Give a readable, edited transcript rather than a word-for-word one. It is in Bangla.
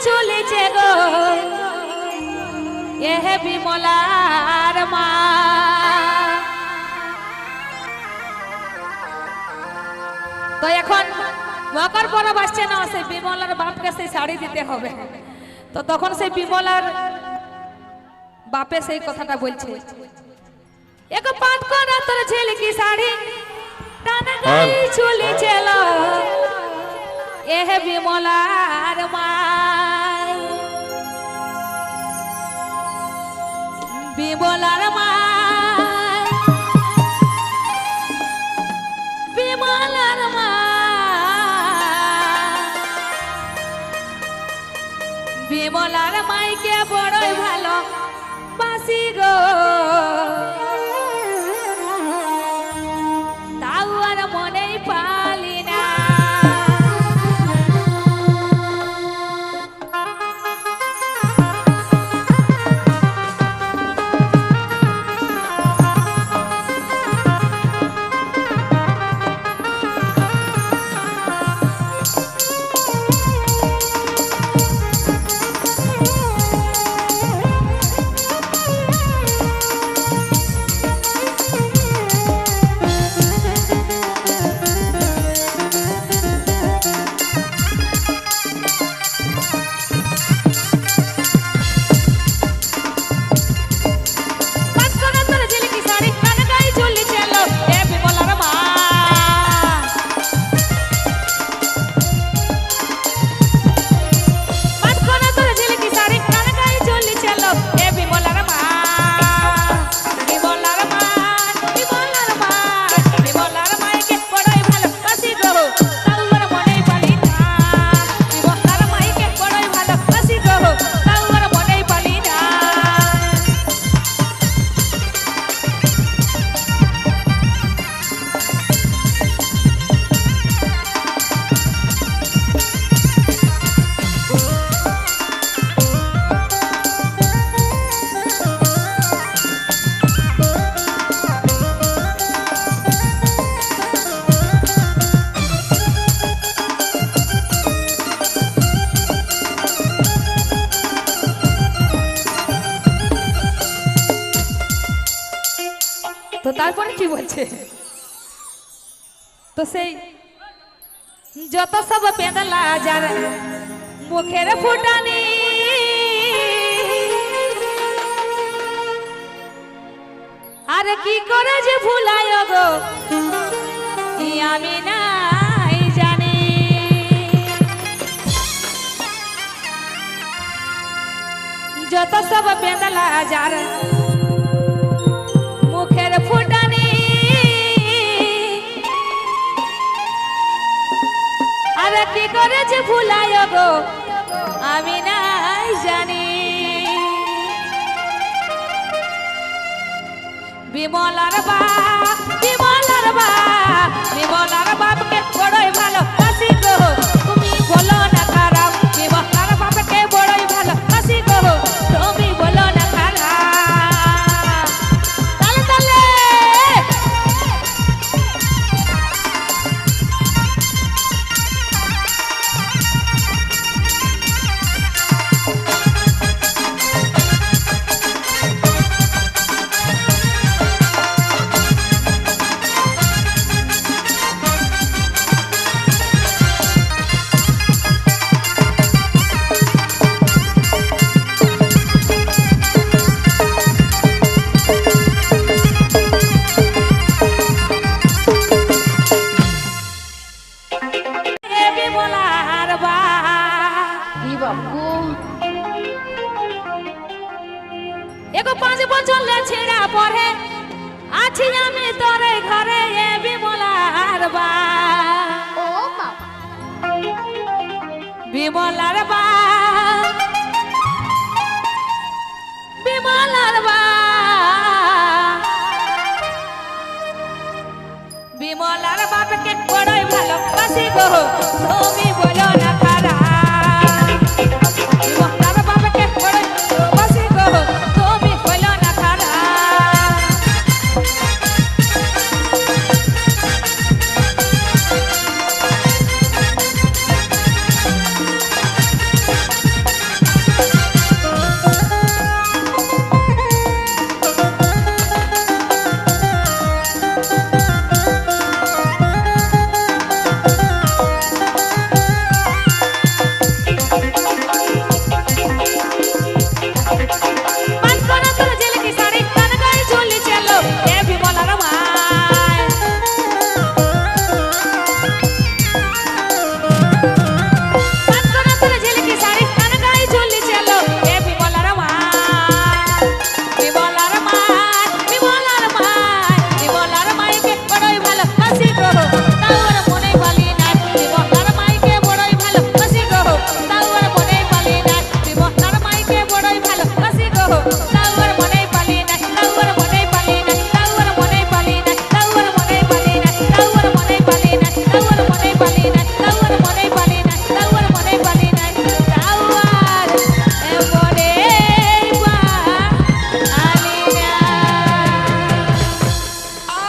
চলেছে গো এহে বিমলার মা। তো এখন মকর পরব আসছে না, সেই বিমলার বাপকে সেই শাড়ি দিতে হবে। তো তখন সেই বিমলার বাপে সেই কথাটা বলছে, এক পাঁচ করা তোর ছেলে কি শাড়ি টানা গাই চলে চলো এহে বিমলার মা। বিমলার মা বিমলার মা বিমলার মাইকে বড়ই ভালো বাসি গো, তাও আর মনেই পালি না। তো তারপরে কি বলছে, তো সেই যত সব পেঁদলা যার মুখের ফুটানি আর কি করে যে ভুলায় গো আমি নাই জানি। যত সব পেঁদলা যার মুখের ফুটানি আর কি করে যে ভুলায় গো আমি নাই জানি। বিমলার বাপ বিমলার বাপ বিমলার বাপকে বড়ই ভালো বাসি গো, তুমি বলো না খারাপ। বিমলার বাপকে বড়ই ভালো বাসি গো, তুমি বলো না খারাপ। एगो 5 बचल छेड़ा पड़े आछि আমি তোরে ঘরে এ বিমলার বা ও বাবা বিমলার বা বিমলার বা বিমলার বাপকে বড়ই ভালোবাসি গো তুমি